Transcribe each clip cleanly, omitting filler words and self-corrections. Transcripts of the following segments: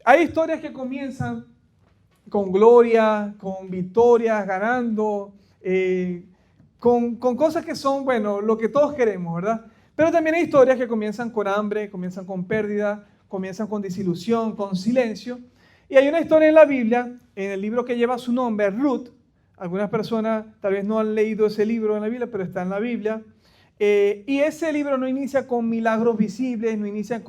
Hay historias que comienzan con gloria, con victorias, ganando, con cosas que son, bueno, lo que todos queremos, ¿verdad? Pero también hay historias que comienzan con hambre, comienzan con pérdida, comienzan con desilusión, con silencio. Y hay una historia en la Biblia, en el libro que lleva su nombre, Ruth. Algunas personas tal vez no han leído ese libro en la Biblia, pero está en la Biblia. Y ese libro no inicia con milagros visibles, no inicia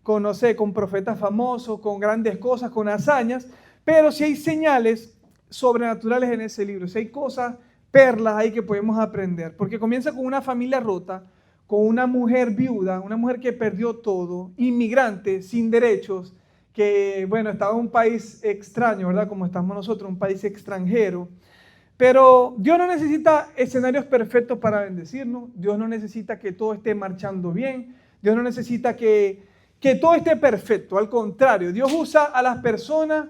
no sé, con profetas famosos, con grandes cosas, con hazañas, pero sí hay señales sobrenaturales en ese libro, sí hay cosas, perlas ahí que podemos aprender, porque comienza con una familia rota, con una mujer viuda, una mujer que perdió todo, inmigrante, sin derechos, que, bueno, estaba en un país extraño, ¿verdad? Como estamos nosotros, un país extranjero. Pero Dios no necesita escenarios perfectos para bendecirnos. Dios no necesita que todo esté marchando bien. Dios no necesita que todo esté perfecto. Al contrario, Dios usa a las personas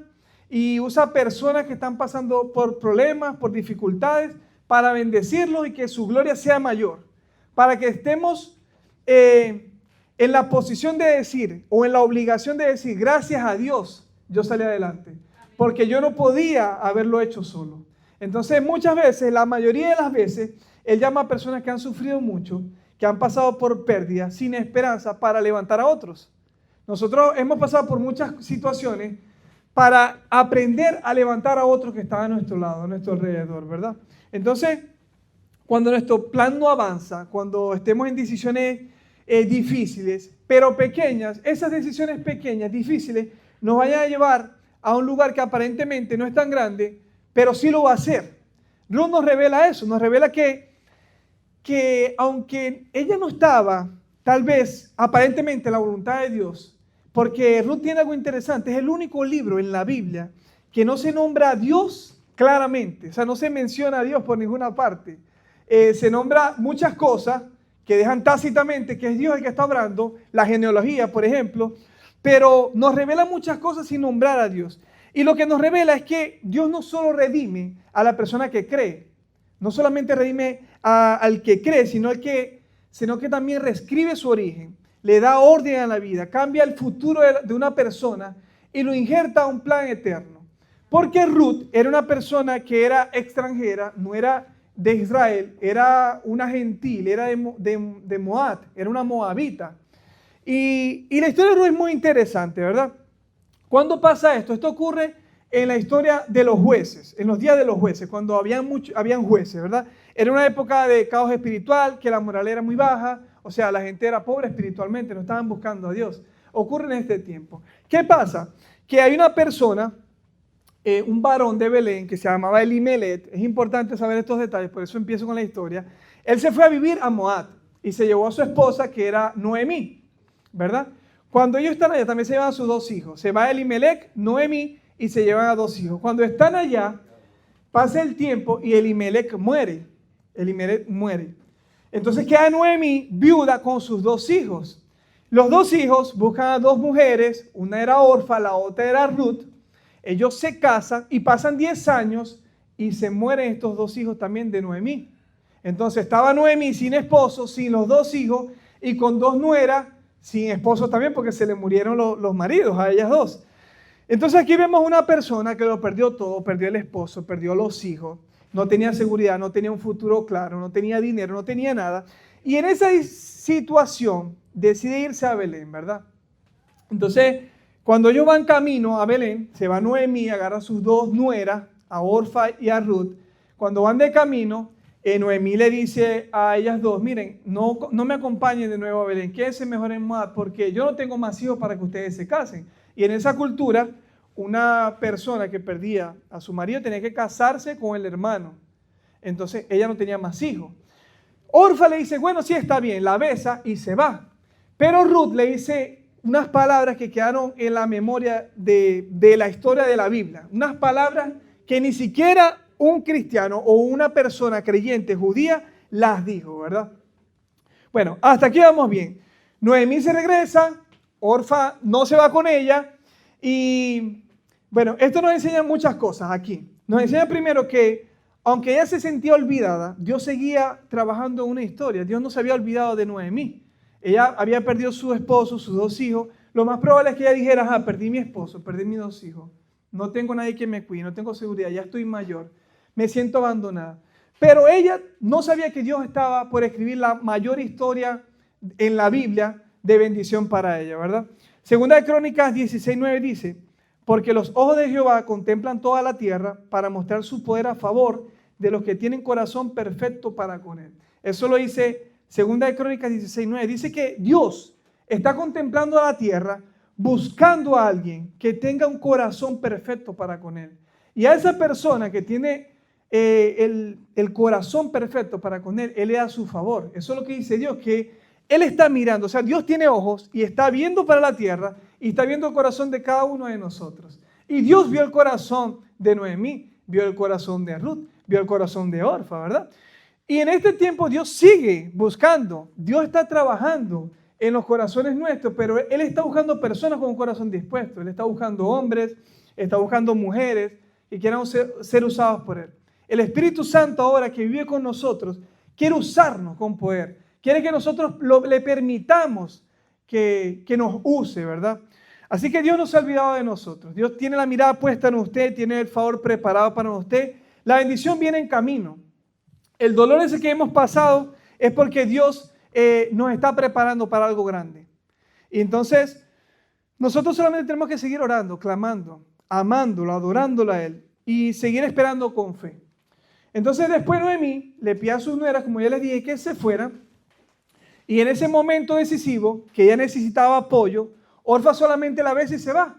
y usa personas que están pasando por problemas, por dificultades, para bendecirlos y que su gloria sea mayor. Para que estemos en la posición de decir o en la obligación de decir, gracias a Dios, yo salí adelante. Porque yo no podía haberlo hecho solo. Entonces, muchas veces, la mayoría de las veces, Él llama a personas que han sufrido mucho, que han pasado por pérdida, sin esperanza, para levantar a otros. Nosotros hemos pasado por muchas situaciones para aprender a levantar a otros que están a nuestro lado, a nuestro alrededor, ¿verdad? Entonces, cuando nuestro plan no avanza, cuando estemos en decisiones difíciles, pero pequeñas, esas decisiones pequeñas, difíciles, nos vayan a llevar a un lugar que aparentemente no es tan grande, pero sí lo va a hacer. Ruth nos revela eso, nos revela que aunque ella no estaba, tal vez, aparentemente en la voluntad de Dios, porque Ruth tiene algo interesante, es el único libro en la Biblia que no se nombra a Dios claramente, o sea, no se menciona a Dios por ninguna parte. Se nombra muchas cosas que dejan tácitamente que es Dios el que está hablando, la genealogía, por ejemplo, pero nos revela muchas cosas sin nombrar a Dios. Y lo que nos revela es que Dios no solo redime a la persona que cree, no solamente redime al que cree, sino que también reescribe su origen, le da orden a la vida, cambia el futuro de una persona y lo injerta a un plan eterno. Porque Ruth era una persona que era extranjera, no era de Israel, era una gentil, era de Moab, era una moabita. Y la historia de Ruth es muy interesante, ¿verdad? ¿Cuándo pasa esto? Esto ocurre en la historia de los jueces, en los días de los jueces, cuando habían jueces, ¿verdad? Era una época de caos espiritual, que la moral era muy baja, o sea, la gente era pobre espiritualmente, no estaban buscando a Dios. Ocurre en este tiempo. ¿Qué pasa? Que hay una persona, un varón de Belén, que se llamaba Elimelech. Es importante saber estos detalles, por eso empiezo con la historia. Él se fue a vivir a Moab y se llevó a su esposa, que era Noemí, ¿verdad? Cuando ellos están allá, también se llevan a sus dos hijos. Se va Elimelech, Noemí, y se llevan a dos hijos. Cuando están allá, pasa el tiempo y Elimelech muere. Elimelech muere. Entonces queda Noemí viuda con sus dos hijos. Los dos hijos buscan a dos mujeres, una era Orfa, la otra era Ruth. Ellos se casan y pasan 10 años y se mueren estos dos hijos también de Noemí. Entonces estaba Noemí sin esposo, sin los dos hijos y con dos nueras, sin esposo también porque se le murieron los maridos a ellas dos. Entonces aquí vemos una persona que lo perdió todo, perdió el esposo, perdió los hijos, no tenía seguridad, no tenía un futuro claro, no tenía dinero, no tenía nada. Y en esa situación decide irse a Belén, ¿verdad? Entonces, cuando ellos van camino a Belén, se va Noemí, agarra a sus dos nueras, a Orfa y a Ruth. Cuando van de camino, Noemí le dice a ellas dos, miren, no me acompañen de nuevo a Belén, quédense mejor en Moab, porque yo no tengo más hijos para que ustedes se casen. Y en esa cultura, una persona que perdía a su marido tenía que casarse con el hermano. Entonces, ella no tenía más hijos. Orfa le dice, bueno, sí está bien, la besa y se va. Pero Ruth le dice unas palabras que quedaron en la memoria de la historia de la Biblia. Unas palabras que ni siquiera un cristiano o una persona creyente judía las dijo, ¿verdad? Bueno, hasta aquí vamos bien. Noemí se regresa, Orfa no se va con ella y bueno, esto nos enseña muchas cosas aquí. Nos enseña primero que aunque ella se sentía olvidada, Dios seguía trabajando en una historia. Dios no se había olvidado de Noemí. Ella había perdido su esposo, sus dos hijos, lo más probable es que ella dijera, perdí mi esposo, perdí mis 2 hijos, no tengo nadie que me cuide, no tengo seguridad, ya estoy mayor, me siento abandonada. Pero ella no sabía que Dios estaba por escribir la mayor historia en la Biblia de bendición para ella, ¿verdad? Segunda de Crónicas 16:9 dice, porque los ojos de Jehová contemplan toda la tierra para mostrar su poder a favor de los que tienen corazón perfecto para con él. Eso lo dice Segunda de Crónicas 16:9. Dice que Dios está contemplando a la tierra buscando a alguien que tenga un corazón perfecto para con él. Y a esa persona que tiene el corazón perfecto para con él, él le da su favor. Eso es lo que dice Dios, que él está mirando. O sea, Dios tiene ojos y está viendo para la tierra y está viendo el corazón de cada uno de nosotros. Y Dios vio el corazón de Noemí, vio el corazón de Ruth, vio el corazón de Orfa, ¿verdad? Y en este tiempo Dios sigue buscando, Dios está trabajando en los corazones nuestros, pero Él está buscando personas con un corazón dispuesto. Él está buscando hombres, está buscando mujeres que quieran ser usados por Él. El Espíritu Santo ahora que vive con nosotros quiere usarnos con poder. Quiere que nosotros le permitamos que nos use, ¿verdad? Así que Dios no se ha olvidado de nosotros. Dios tiene la mirada puesta en usted, tiene el favor preparado para usted. La bendición viene en camino. El dolor ese que hemos pasado es porque Dios nos está preparando para algo grande. Y entonces, nosotros solamente tenemos que seguir orando, clamando, amándolo, adorándolo a Él y seguir esperando con fe. Entonces, después Noemí le pide a sus nueras, como ya les dije, que se fueran. Y en ese momento decisivo, que ella necesitaba apoyo, Orfa solamente la ve y se va.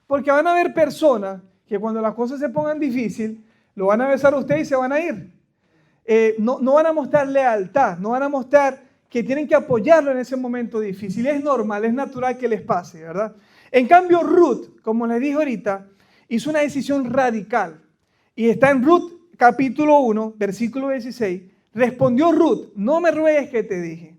Porque van a haber personas que cuando las cosas se pongan difíciles, lo van a besar a usted y se van a ir. No van a mostrar lealtad, no van a mostrar que tienen que apoyarlo en ese momento difícil. Es normal, es natural que les pase, ¿verdad? En cambio, Ruth, como les dije ahorita, hizo una decisión radical. Y está en Ruth capítulo 1, versículo 16. Respondió Ruth, no me ruegues que te dije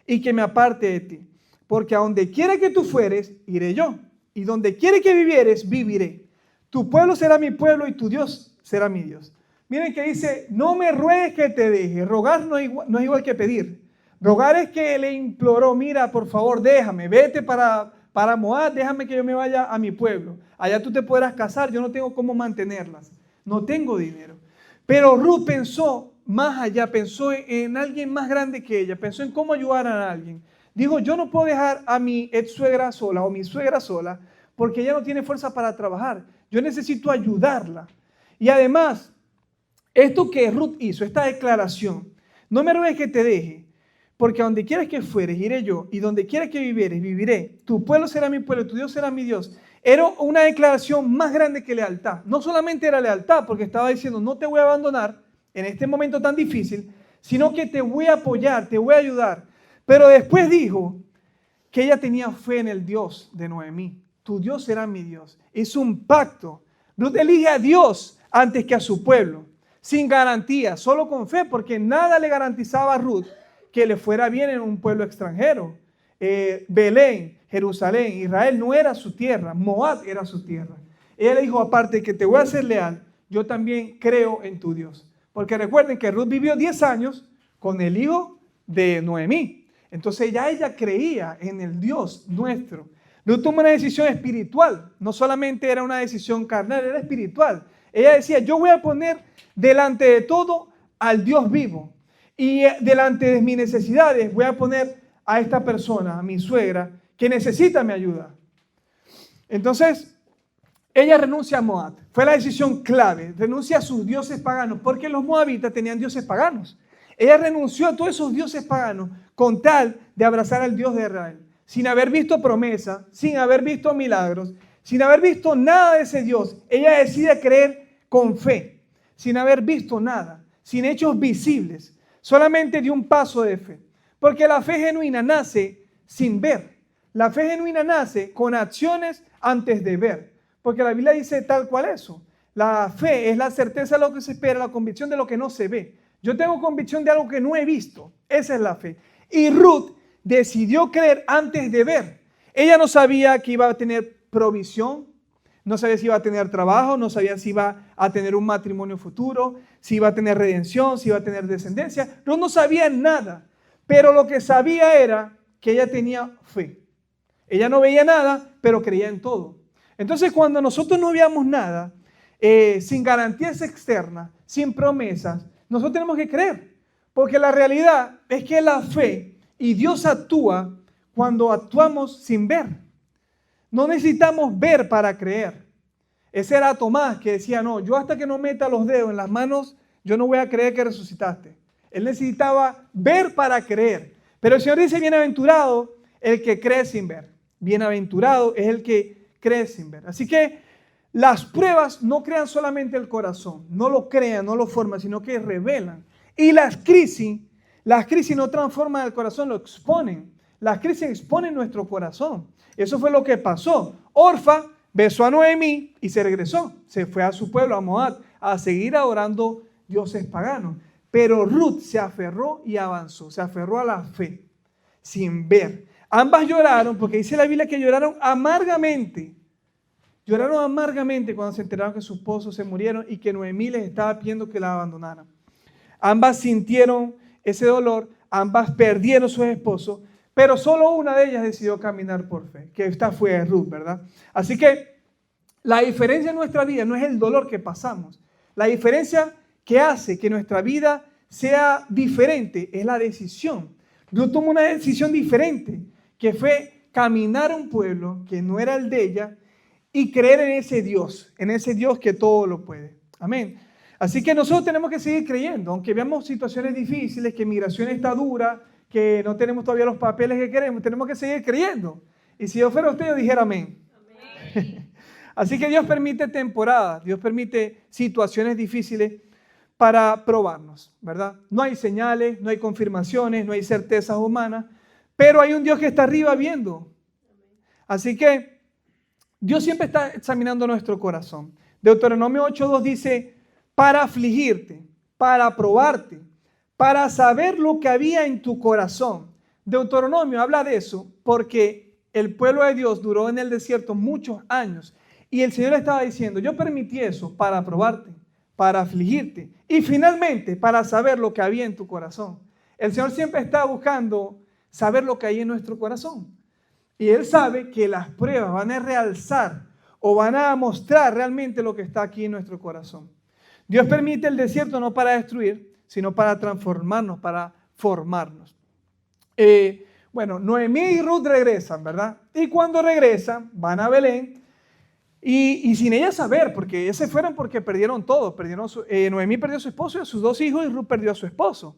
y que me aparte de ti, porque a donde quiera que tú fueres, iré yo, y donde quiera que vivieres, viviré. Tu pueblo será mi pueblo y tu Dios será mi Dios. Miren que dice, no me ruegues que te deje. Rogar no es igual que pedir. Rogar es que le imploró, mira, por favor, déjame, vete para Moab, déjame que yo me vaya a mi pueblo. Allá tú te podrás casar, yo no tengo cómo mantenerlas, no tengo dinero. Pero Ruth pensó más allá, pensó en alguien más grande que ella, pensó en cómo ayudar a alguien. Dijo, yo no puedo dejar a mi ex suegra sola o mi suegra sola porque ella no tiene fuerza para trabajar. Yo necesito ayudarla. Y además, esto que Ruth hizo, esta declaración, no me ruegues que te deje, porque a donde quieras que fueres, iré yo, y donde quieras que vivieres, viviré. Tu pueblo será mi pueblo, tu Dios será mi Dios. Era una declaración más grande que lealtad. No solamente era lealtad, porque estaba diciendo, no te voy a abandonar en este momento tan difícil, sino que te voy a apoyar, te voy a ayudar. Pero después dijo que ella tenía fe en el Dios de Noemí. Tu Dios será mi Dios. Es un pacto. Ruth elige a Dios antes que a su pueblo, sin garantía, solo con fe, porque nada le garantizaba a Ruth que le fuera bien en un pueblo extranjero. Belén, Jerusalén, Israel no era su tierra, Moab era su tierra. Ella le dijo, aparte de que te voy a ser leal, yo también creo en tu Dios. Porque recuerden que Ruth vivió 10 años con el hijo de Noemí. Entonces ya ella creía en el Dios nuestro. Ruth tomó una decisión espiritual, no solamente era una decisión carnal, era espiritual. Ella decía, yo voy a poner delante de todo al Dios vivo. Y delante de mis necesidades voy a poner a esta persona, a mi suegra, que necesita mi ayuda. Entonces, ella renuncia a Moab. Fue la decisión clave. Renuncia a sus dioses paganos, porque los moabitas tenían dioses paganos. Ella renunció a todos esos dioses paganos con tal de abrazar al Dios de Israel. Sin haber visto promesa, sin haber visto milagros, sin haber visto nada de ese Dios. Ella decide creer con fe, sin haber visto nada, sin hechos visibles. Solamente dio un paso de fe. Porque la fe genuina nace sin ver. La fe genuina nace con acciones antes de ver. Porque la Biblia dice tal cual eso. La fe es la certeza de lo que se espera, la convicción de lo que no se ve. Yo tengo convicción de algo que no he visto. Esa es la fe. Y Ruth decidió creer antes de ver. Ella no sabía que iba a tener provisión. No sabía si iba a tener trabajo, no sabía si iba a tener un matrimonio futuro, si iba a tener redención, si iba a tener descendencia. No sabía nada, pero lo que sabía era que ella tenía fe. Ella no veía nada, pero creía en todo. Entonces, cuando nosotros no veamos nada, sin garantías externas, sin promesas, nosotros tenemos que creer. Porque la realidad es que la fe y Dios actúa cuando actuamos sin ver. No necesitamos ver para creer. Ese era Tomás que decía, no, yo hasta que no meta los dedos en las manos, yo no voy a creer que resucitaste. Él necesitaba ver para creer. Pero el Señor dice, bienaventurado el que cree sin ver. Bienaventurado es el que cree sin ver. Así que las pruebas no crean solamente el corazón, no lo crean, no lo forman, sino que revelan. Y las crisis no transforman el corazón, lo exponen. Las crisis exponen nuestro corazón. Eso fue lo que pasó. Orfa besó a Noemí y se regresó. Se fue a su pueblo, a Moab, a seguir adorando dioses paganos. Pero Ruth se aferró y avanzó. Se aferró a la fe, sin ver. Ambas lloraron, porque dice la Biblia que lloraron amargamente. Lloraron amargamente cuando se enteraron que sus esposos se murieron y que Noemí les estaba pidiendo que la abandonaran. Ambas sintieron ese dolor, ambas perdieron sus esposos, pero solo una de ellas decidió caminar por fe, que esta fue Ruth, ¿verdad? Así que la diferencia en nuestra vida no es el dolor que pasamos. La diferencia que hace que nuestra vida sea diferente es la decisión. Ruth tomó una decisión diferente, que fue caminar a un pueblo que no era el de ella y creer en ese Dios que todo lo puede. Amén. Así que nosotros tenemos que seguir creyendo, aunque veamos situaciones difíciles, que migración está dura, que no tenemos todavía los papeles que queremos, tenemos que seguir creyendo. Y si yo fuera usted, yo dijera amén. Amén. Así que Dios permite temporadas, Dios permite situaciones difíciles para probarnos, ¿verdad? No hay señales, no hay confirmaciones, no hay certezas humanas, pero hay un Dios que está arriba viendo. Así que Dios siempre está examinando nuestro corazón. Deuteronomio 8:2 dice, para afligirte, para probarte, para saber lo que había en tu corazón. Deuteronomio habla de eso porque el pueblo de Dios duró en el desierto muchos años y el Señor estaba diciendo, yo permití eso para probarte, para afligirte y finalmente para saber lo que había en tu corazón. El Señor siempre está buscando saber lo que hay en nuestro corazón. Y Él sabe que las pruebas van a realzar o van a mostrar realmente lo que está aquí en nuestro corazón. Dios permite el desierto no para destruir, sino para transformarnos, para formarnos. Bueno, Noemí y Ruth regresan, ¿verdad? Y cuando regresan, van a Belén y sin ella saber, porque ellas se fueron porque perdieron todo. Noemí perdió a su esposo y a sus 2 hijos y Ruth perdió a su esposo.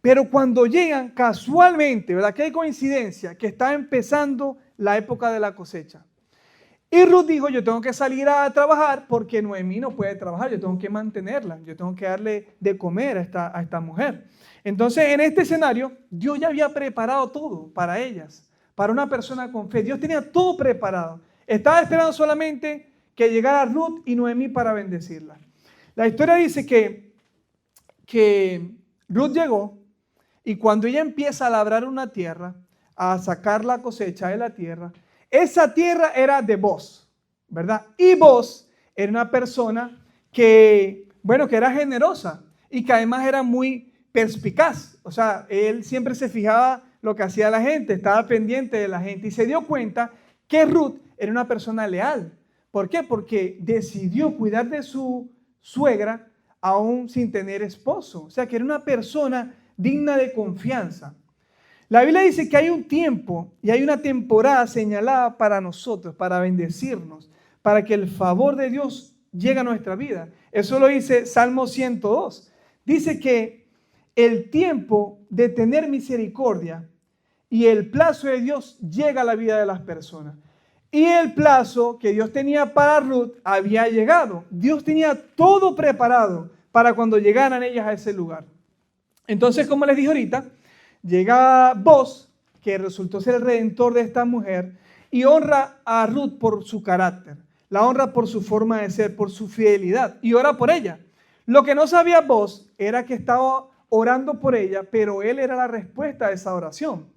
Pero cuando llegan casualmente, ¿verdad? Que hay coincidencia, que está empezando la época de la cosecha. Y Ruth dijo, yo tengo que salir a trabajar porque Noemí no puede trabajar, yo tengo que mantenerla, yo tengo que darle de comer a esta mujer. Entonces, en este escenario, Dios ya había preparado todo para ellas, para una persona con fe. Dios tenía todo preparado. Estaba esperando solamente que llegara Ruth y Noemí para bendecirla. La historia dice que Ruth llegó y cuando ella empieza a labrar una tierra, a sacar la cosecha de la tierra, esa tierra era de Boaz, ¿verdad? Y Boaz era una persona que era generosa y que además era muy perspicaz. O sea, él siempre se fijaba lo que hacía la gente, estaba pendiente de la gente y se dio cuenta que Ruth era una persona leal. ¿Por qué? Porque decidió cuidar de su suegra aún sin tener esposo. O sea, que era una persona digna de confianza. La Biblia dice que hay un tiempo y hay una temporada señalada para nosotros, para bendecirnos, para que el favor de Dios llegue a nuestra vida. Eso lo dice Salmo 102. Dice que el tiempo de tener misericordia y el plazo de Dios llega a la vida de las personas. Y el plazo que Dios tenía para Ruth había llegado. Dios tenía todo preparado para cuando llegaran ellas a ese lugar. Entonces, como les dije ahorita, llega Boaz, que resultó ser el redentor de esta mujer, y honra a Ruth por su carácter. La honra por su forma de ser, por su fidelidad, y ora por ella. Lo que no sabía Boaz era que estaba orando por ella, pero él era la respuesta a esa oración.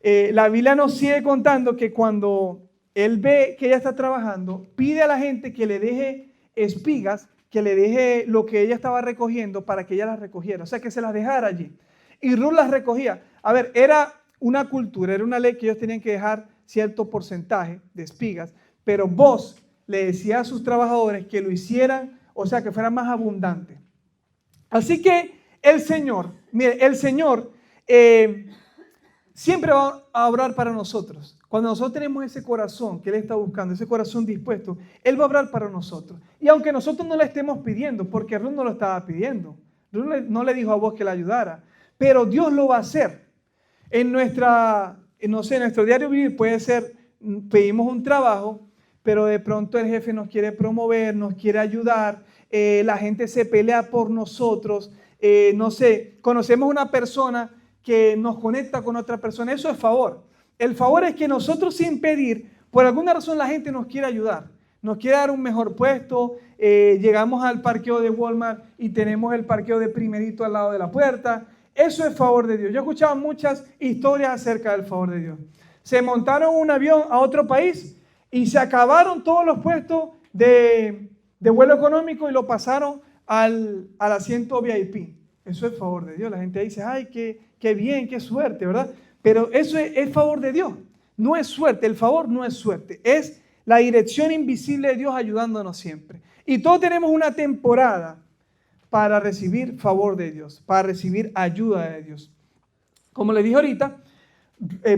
La Biblia nos sigue contando que cuando él ve que ella está trabajando, pide a la gente que le deje espigas, que le deje lo que ella estaba recogiendo para que ella las recogiera, o sea, que se las dejara allí. Y Ruth las recogía. A ver, era una cultura, era una ley que ellos tenían que dejar cierto porcentaje de espigas, pero Booz le decía a sus trabajadores que lo hicieran, o sea, que fuera más abundante. Así que el Señor, mire, el Señor siempre va a obrar para nosotros. Cuando nosotros tenemos ese corazón que Él está buscando, ese corazón dispuesto, Él va a obrar para nosotros. Y aunque nosotros no le estemos pidiendo, porque Ruth no lo estaba pidiendo, Ruth no le dijo a Booz que le ayudara, pero Dios lo va a hacer. En nuestro diario vivir puede ser, pedimos un trabajo, pero de pronto el jefe nos quiere promover, nos quiere ayudar, la gente se pelea por nosotros, conocemos una persona que nos conecta con otra persona, eso es favor. El favor es que nosotros sin pedir, por alguna razón la gente nos quiere ayudar, nos quiere dar un mejor puesto, llegamos al parqueo de Walmart y tenemos el parqueo de primerito al lado de la puerta. Eso es favor de Dios. Yo he escuchado muchas historias acerca del favor de Dios. Se montaron un avión a otro país y se acabaron todos los puestos de vuelo económico y lo pasaron al asiento VIP. Eso es favor de Dios. La gente dice, ay, qué bien, qué suerte, ¿verdad? Pero eso es favor de Dios. No es suerte, el favor no es suerte. Es la dirección invisible de Dios ayudándonos siempre. Y todos tenemos una temporada para recibir favor de Dios, para recibir ayuda de Dios. Como les dije ahorita,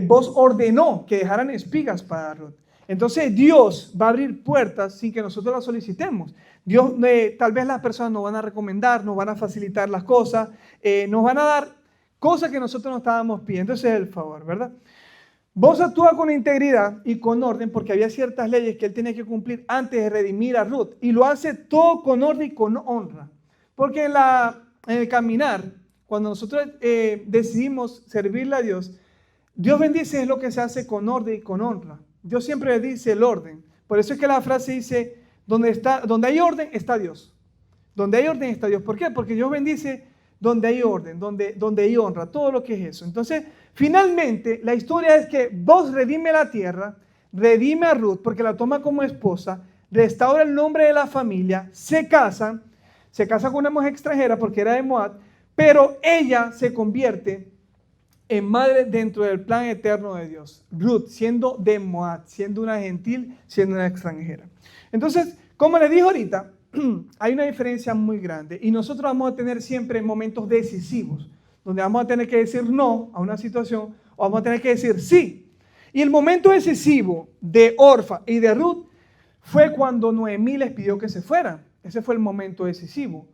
Booz ordenó que dejaran espigas para Ruth. Entonces Dios va a abrir puertas sin que nosotros las solicitemos. Dios, tal vez las personas nos van a recomendar, nos van a facilitar las cosas, nos van a dar cosas que nosotros no estábamos pidiendo. Ese es el favor, ¿verdad? Booz actúa con integridad y con orden porque había ciertas leyes que él tenía que cumplir antes de redimir a Ruth. Y lo hace todo con orden y con honra. Porque en el caminar, cuando nosotros decidimos servirle a Dios, Dios bendice es lo que se hace con orden y con honra. Dios siempre dice el orden. Por eso es que la frase dice, donde hay orden está Dios. Donde hay orden está Dios. ¿Por qué? Porque Dios bendice donde hay orden, donde hay honra, todo lo que es eso. Entonces, finalmente, la historia es que Booz redime la tierra, redime a Ruth porque la toma como esposa, restaura el nombre de la familia, se casa con una mujer extranjera porque era de Moab, pero ella se convierte en madre dentro del plan eterno de Dios. Ruth, siendo de Moab, siendo una gentil, siendo una extranjera. Entonces, como les dije ahorita, hay una diferencia muy grande y nosotros vamos a tener siempre momentos decisivos, donde vamos a tener que decir no a una situación o vamos a tener que decir sí. Y el momento decisivo de Orfa y de Ruth fue cuando Noemí les pidió que se fueran. Ese fue el momento decisivo.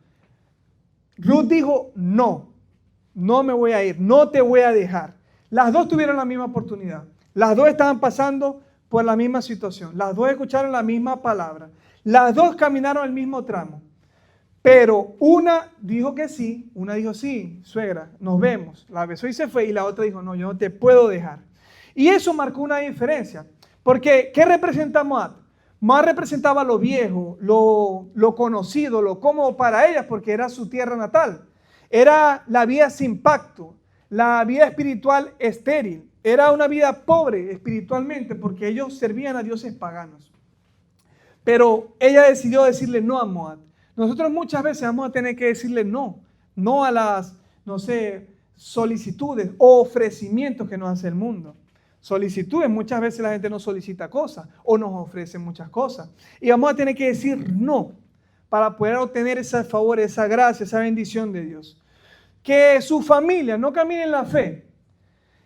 Ruth dijo, no me voy a ir, no te voy a dejar. Las dos tuvieron la misma oportunidad. Las dos estaban pasando por la misma situación. Las dos escucharon la misma palabra. Las dos caminaron el mismo tramo. Pero una dijo que sí, una dijo sí, suegra, nos vemos. La besó y se fue y la otra dijo, no, yo no te puedo dejar. Y eso marcó una diferencia. Porque, ¿qué representa Moab? Moab representaba lo viejo, lo conocido, lo cómodo para ellas porque era su tierra natal. Era la vida sin pacto, la vida espiritual estéril. Era una vida pobre espiritualmente porque ellos servían a dioses paganos. Pero ella decidió decirle no a Moab. Nosotros muchas veces vamos a tener que decirle no a las, solicitudes o ofrecimientos que nos hace el mundo. Solicitudes, muchas veces la gente nos solicita cosas o nos ofrece muchas cosas. Y vamos a tener que decir no para poder obtener ese favor, esa gracia, esa bendición de Dios. Que su familia no camine en la fe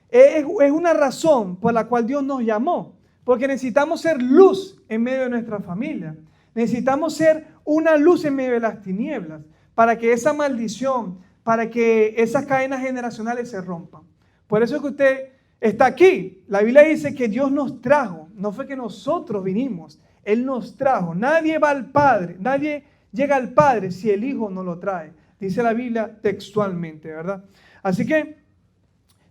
es una razón por la cual Dios nos llamó. Porque necesitamos ser luz en medio de nuestra familia. Necesitamos ser una luz en medio de las tinieblas para que esa maldición, para que esas cadenas generacionales se rompan. Por eso es que usted está aquí. La Biblia dice que Dios nos trajo. No fue que nosotros vinimos. Él nos trajo. Nadie va al Padre. Nadie llega al Padre si el Hijo no lo trae. Dice la Biblia textualmente, ¿verdad? Así que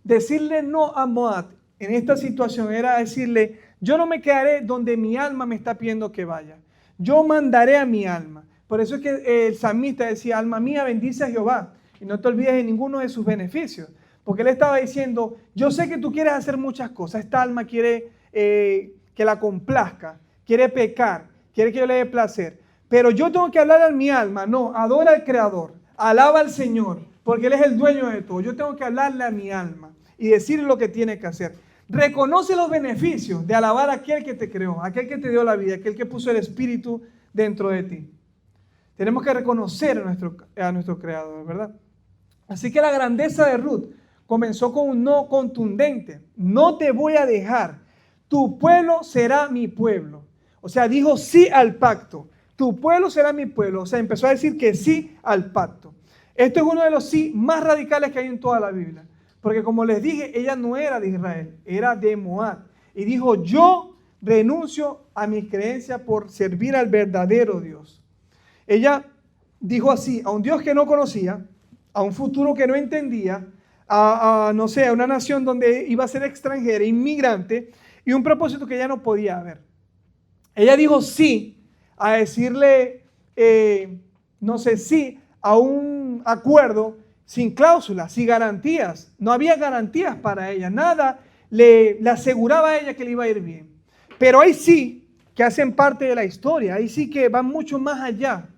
decirle no a Moab en esta situación era decirle, yo no me quedaré donde mi alma me está pidiendo que vaya. Yo mandaré a mi alma. Por eso es que el salmista decía, alma mía, bendice a Jehová y no te olvides de ninguno de sus beneficios. Porque él estaba diciendo, yo sé que tú quieres hacer muchas cosas. Esta alma quiere que la complazca, quiere pecar, quiere que yo le dé placer. Pero yo tengo que hablar a mi alma. No, adora al Creador, alaba al Señor, porque Él es el dueño de todo. Yo tengo que hablarle a mi alma y decirle lo que tiene que hacer. reconoce los beneficios de alabar a aquel que te creó, aquel que te dio la vida, aquel que puso el Espíritu dentro de ti. Tenemos que reconocer a nuestro Creador, ¿verdad? Así que la grandeza de Ruth comenzó con un no contundente. No te voy a dejar. Tu pueblo será mi pueblo. O sea, dijo sí al pacto. Tu pueblo será mi pueblo. O sea, empezó a decir que sí al pacto. Esto es uno de los sí más radicales que hay en toda la Biblia. Porque como les dije, ella no era de Israel, era de Moab. Y dijo, yo renuncio a mis creencias por servir al verdadero Dios. Ella dijo así, a un Dios que no conocía, a un futuro que no entendía, no sé, a una nación donde iba a ser extranjera, inmigrante, y un propósito que ella no podía ver. Ella dijo sí a decirle, no sé, sí a un acuerdo sin cláusulas, sin garantías. No había garantías para ella, nada le aseguraba a ella que le iba a ir bien. Pero ahí sí que hacen parte de la historia, ahí sí que van mucho más allá,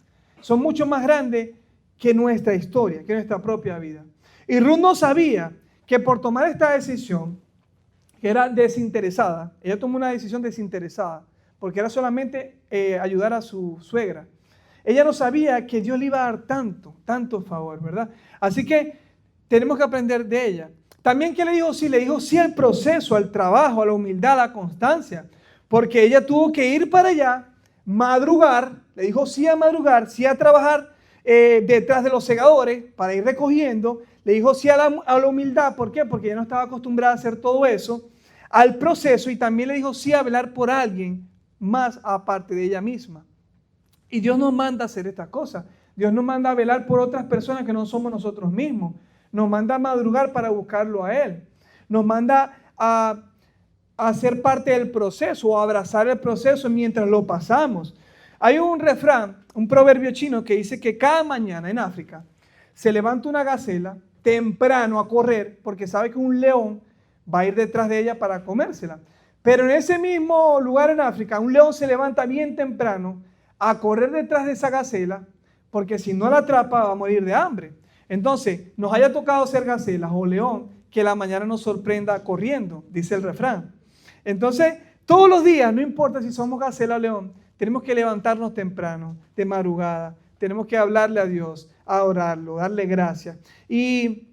son mucho más grandes que nuestra historia, que nuestra propia vida. Y Ruth no sabía que por tomar esta decisión, que era desinteresada, ella tomó una decisión desinteresada, porque era solamente ayudar a su suegra. Ella no sabía que Dios le iba a dar tanto favor, ¿verdad? Así que tenemos que aprender de ella. También, ¿qué le dijo? Sí, le dijo sí al proceso, al trabajo, a la humildad, a la constancia, porque ella tuvo que ir para allá, madrugar, le dijo sí a madrugar, sí a trabajar detrás de los segadores para ir recogiendo, le dijo sí a la humildad, ¿por qué? Porque ella no estaba acostumbrada a hacer todo eso, al proceso, y también le dijo sí a velar por alguien más aparte de ella misma. Y Dios nos manda a hacer estas cosas. Dios nos manda a velar por otras personas que no somos nosotros mismos. Nos manda a madrugar para buscarlo a Él. Nos manda a ser parte del proceso o a abrazar el proceso mientras lo pasamos. Hay un refrán, un proverbio chino que dice que cada mañana en África se levanta una gacela temprano a correr porque sabe que un león va a ir detrás de ella para comérsela. Pero en ese mismo lugar en África, un león se levanta bien temprano a correr detrás de esa gacela, porque si no la atrapa va a morir de hambre. Entonces, nos haya tocado ser gacelas o león, que la mañana nos sorprenda corriendo, dice el refrán. Entonces, todos los días, no importa si somos gacela o león, tenemos que levantarnos temprano, de madrugada, tenemos que hablarle a Dios, a orarlo, darle gracias. Y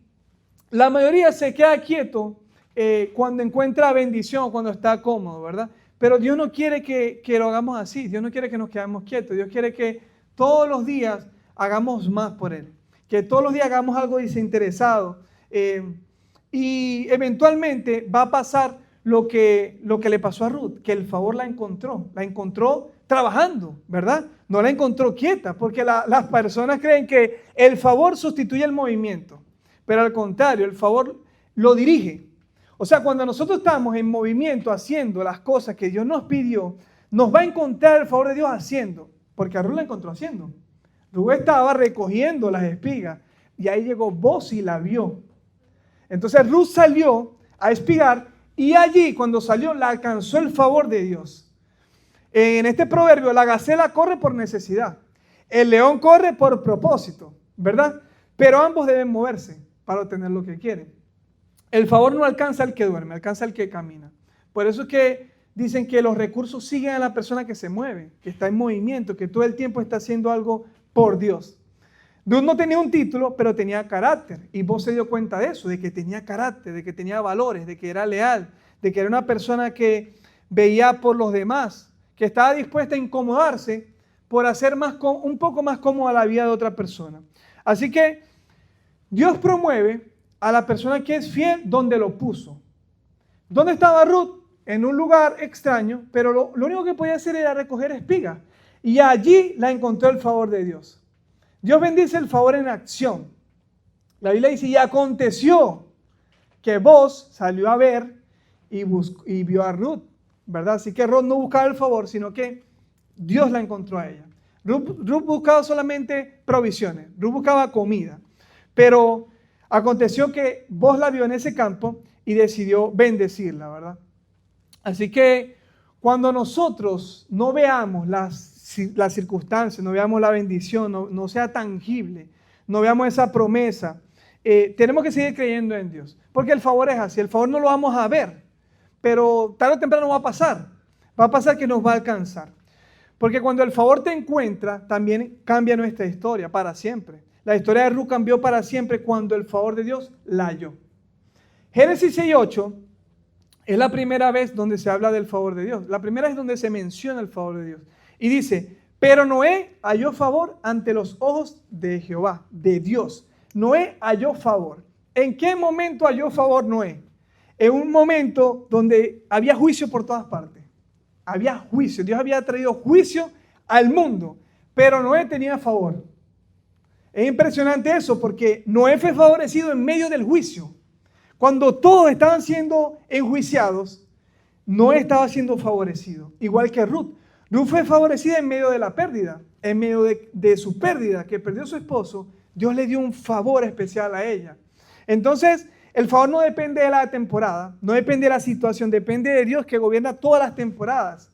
la mayoría se queda quieto cuando encuentra bendición, cuando está cómodo, ¿verdad? Pero Dios no quiere que lo hagamos así. Dios no quiere que nos quedemos quietos. Dios quiere que todos los días hagamos más por Él. Que todos los días hagamos algo desinteresado. Y eventualmente va a pasar lo que le pasó a Ruth. Que el favor la encontró trabajando, ¿verdad? No la encontró quieta. Porque las personas creen que el favor sustituye el movimiento. Pero al contrario, el favor lo dirige. O sea, cuando nosotros estamos en movimiento haciendo las cosas que Dios nos pidió, nos va a encontrar el favor de Dios haciendo, porque a Ruth la encontró haciendo. Ruth estaba recogiendo las espigas y ahí llegó Boz y la vio. Entonces Ruth salió a espigar y allí cuando salió la alcanzó el favor de Dios. En este proverbio la gacela corre por necesidad, el león corre por propósito, ¿verdad? Pero ambos deben moverse para obtener lo que quieren. El favor no alcanza al que duerme, alcanza al que camina. Por eso es que dicen que los recursos siguen a la persona que se mueve, que está en movimiento, que todo el tiempo está haciendo algo por Dios. Ruth no tenía un título, pero tenía carácter. Y vos se dio cuenta de eso, de que tenía carácter, de que tenía valores, de que era leal, de que era una persona que veía por los demás, que estaba dispuesta a incomodarse por hacer un poco más cómoda la vida de otra persona. Así que Dios promueve a la persona que es fiel donde lo puso. ¿Dónde estaba Ruth? En un lugar extraño, pero lo único que podía hacer era recoger espigas. Y allí la encontró el favor de Dios. Dios bendice el favor en acción. La Biblia dice, y aconteció que Boz salió a ver y vio a Ruth, ¿verdad? Así que Ruth no buscaba el favor, sino que Dios la encontró a ella. Ruth buscaba solamente provisiones, Ruth buscaba comida, pero aconteció que Boz la vio en ese campo y decidió bendecirla, ¿verdad? Así que cuando nosotros no veamos las circunstancias, no veamos la bendición, no sea tangible, no veamos esa promesa, tenemos que seguir creyendo en Dios. Porque el favor es así, el favor no lo vamos a ver, pero tarde o temprano va a pasar. Va a pasar que nos va a alcanzar. Porque cuando el favor te encuentra, también cambia nuestra historia para siempre. La historia de Ruth cambió para siempre cuando el favor de Dios la halló. Génesis 6:8 es la primera vez donde se habla del favor de Dios. La primera vez donde se menciona el favor de Dios. Y dice, pero Noé halló favor ante los ojos de Jehová, de Dios. Noé halló favor. ¿En qué momento halló favor Noé? En un momento donde había juicio por todas partes. Había juicio. Dios había traído juicio al mundo, pero Noé tenía favor. Es impresionante eso porque Noé fue favorecido en medio del juicio. Cuando todos estaban siendo enjuiciados, Noé estaba siendo favorecido, igual que Ruth. Ruth fue favorecida en medio de la pérdida, en medio de su pérdida, que perdió a su esposo. Dios le dio un favor especial a ella. Entonces, el favor no depende de la temporada, no depende de la situación, depende de Dios que gobierna todas las temporadas.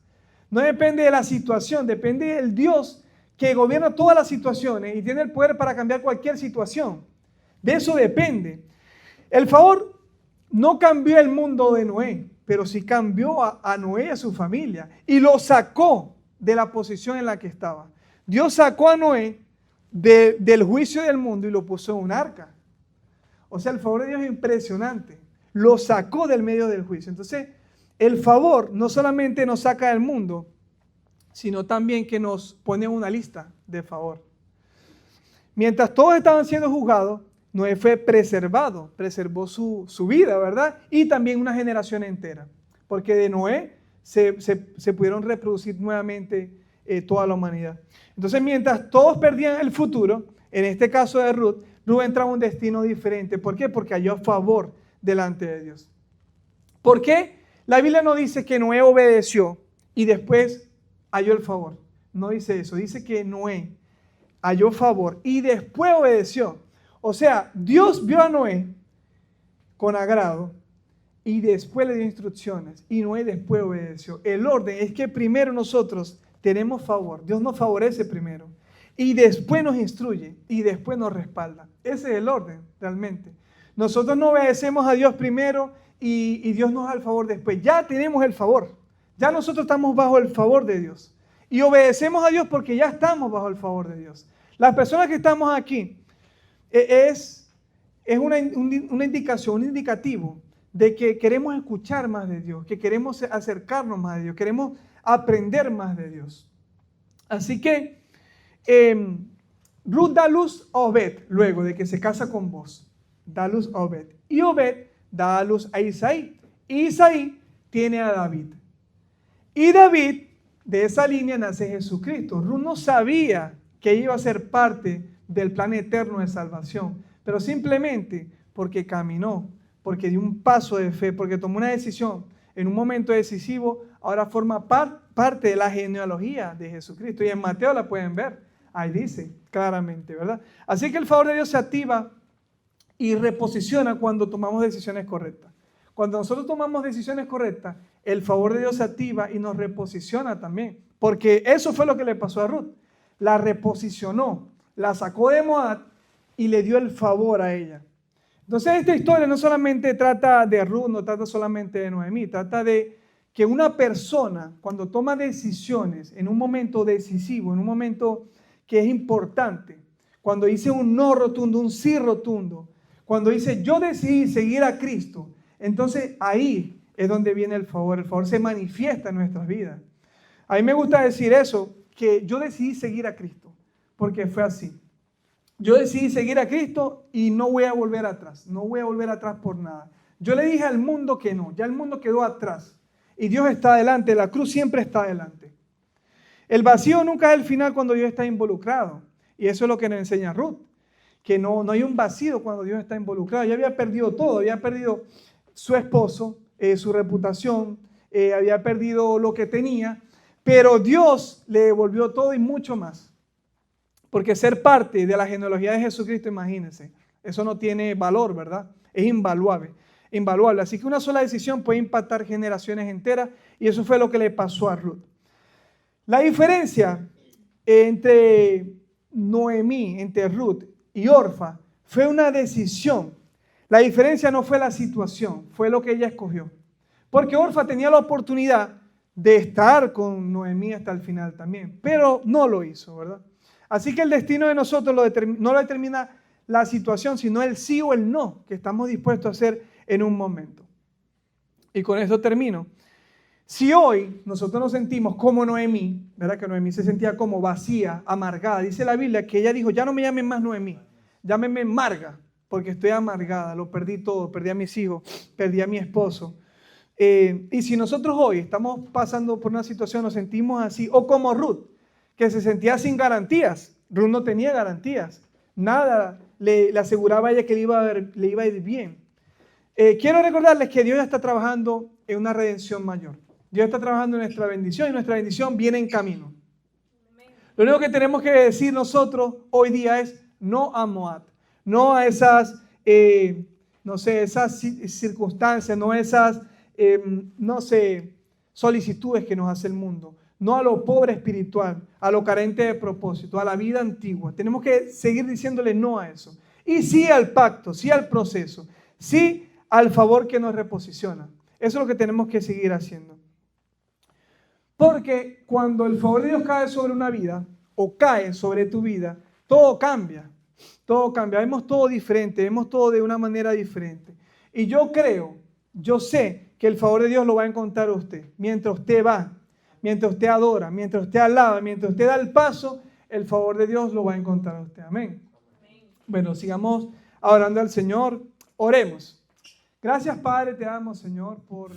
No depende de la situación, depende del Dios que gobierna todas las situaciones y tiene el poder para cambiar cualquier situación. De eso depende. El favor no cambió el mundo de Noé, pero sí cambió a Noé y a su familia y lo sacó de la posición en la que estaba. Dios sacó a Noé del juicio del mundo y lo puso en un arca. O sea, el favor de Dios es impresionante. Lo sacó del medio del juicio. Entonces, el favor no solamente nos saca del mundo, sino también que nos pone en una lista de favor. Mientras todos estaban siendo juzgados, Noé fue preservado, preservó su vida, ¿verdad? Y también una generación entera. Porque de Noé se pudieron reproducir nuevamente toda la humanidad. Entonces, mientras todos perdían el futuro, en este caso de Ruth entraba a un destino diferente. ¿Por qué? Porque halló favor delante de Dios. ¿Por qué? La Biblia no dice que Noé obedeció y después halló el favor. No dice eso. Dice que Noé halló favor y después obedeció. O sea, Dios vio a Noé con agrado y después le dio instrucciones. Y Noé después obedeció. El orden es que primero nosotros tenemos favor. Dios nos favorece primero. Y después nos instruye y después nos respalda. Ese es el orden realmente. Nosotros no obedecemos a Dios primero y Dios nos da el favor después. Ya tenemos el favor. Ya nosotros estamos bajo el favor de Dios. Y obedecemos a Dios porque ya estamos bajo el favor de Dios. Las personas que estamos aquí es una indicación, un indicativo de que queremos escuchar más de Dios, que queremos acercarnos más de Dios, queremos aprender más de Dios. Así que Ruth da luz a Obed luego de que se casa con Boz. Da luz a Obed. Y Obed da a luz a Isaí. Y Isaí tiene a David. Y David, de esa línea nace Jesucristo. Ruth no sabía que iba a ser parte del plan eterno de salvación, pero simplemente porque caminó, porque dio un paso de fe, porque tomó una decisión en un momento decisivo, ahora forma parte de la genealogía de Jesucristo. Y en Mateo la pueden ver, ahí dice claramente, ¿verdad? Así que el favor de Dios se activa y reposiciona cuando tomamos decisiones correctas. Cuando nosotros tomamos decisiones correctas, el favor de Dios se activa y nos reposiciona también, porque eso fue lo que le pasó a Ruth. La reposicionó, la sacó de Moab y le dio el favor a ella. Entonces esta historia no solamente trata de Ruth, no trata solamente de Noemí, trata de que una persona cuando toma decisiones en un momento decisivo, en un momento que es importante, cuando dice un no rotundo, un sí rotundo, cuando dice yo decidí seguir a Cristo, entonces ahí es donde viene el favor se manifiesta en nuestras vidas. A mí me gusta decir eso, que yo decidí seguir a Cristo, porque fue así. Yo decidí seguir a Cristo y no voy a volver atrás. No voy a volver atrás por nada. Yo le dije al mundo que no. Ya el mundo quedó atrás. Y Dios está adelante. La cruz siempre está adelante. El vacío nunca es el final cuando Dios está involucrado. Y eso es lo que nos enseña Ruth. Que no hay un vacío cuando Dios está involucrado. Ella había perdido todo. Había perdido su esposo, su reputación. Había perdido lo que tenía. Pero Dios le devolvió todo y mucho más. Porque ser parte de la genealogía de Jesucristo, imagínense, eso no tiene valor, ¿verdad? Es invaluable. Así que una sola decisión puede impactar generaciones enteras y eso fue lo que le pasó a Ruth. La diferencia entre Noemí, entre Ruth y Orfa fue una decisión. La diferencia no fue la situación, fue lo que ella escogió. Porque Orfa tenía la oportunidad de estar con Noemí hasta el final también, pero no lo hizo, ¿verdad? Así que el destino de nosotros no lo determina la situación, sino el sí o el no que estamos dispuestos a hacer en un momento. Y con esto termino. Si hoy nosotros nos sentimos como Noemí, ¿verdad? Que Noemí se sentía como vacía, amargada. Dice la Biblia que ella dijo, ya no me llamen más Noemí, llámenme Marga, porque estoy amargada, lo perdí todo, perdí a mis hijos, perdí a mi esposo. Y si nosotros hoy estamos pasando por una situación, nos sentimos así, o como Ruth, que se sentía sin garantías. Ruth no tenía garantías, nada le aseguraba a ella que le iba a ir bien. Quiero recordarles que Dios ya está trabajando en una redención mayor. Dios está trabajando en nuestra bendición y nuestra bendición viene en camino. Lo único que tenemos que decir nosotros hoy día es no a Moab, no a esas, esas circunstancias, no a esas, solicitudes que nos hace el mundo, no a lo pobre espiritual, a lo carente de propósito, a la vida antigua. Tenemos que seguir diciéndole no a eso. Y sí al pacto, sí al proceso, sí al favor que nos reposiciona. Eso es lo que tenemos que seguir haciendo. Porque cuando el favor de Dios cae sobre una vida o cae sobre tu vida, todo cambia. Todo cambia. Vemos todo diferente, vemos todo de una manera diferente. Y yo sé que el favor de Dios lo va a encontrar usted. Mientras usted va, mientras usted adora, mientras usted alaba, mientras usted da el paso, el favor de Dios lo va a encontrar usted. Amén. Bueno, sigamos adorando al Señor. Oremos. Gracias, Padre, te damos, Señor, por...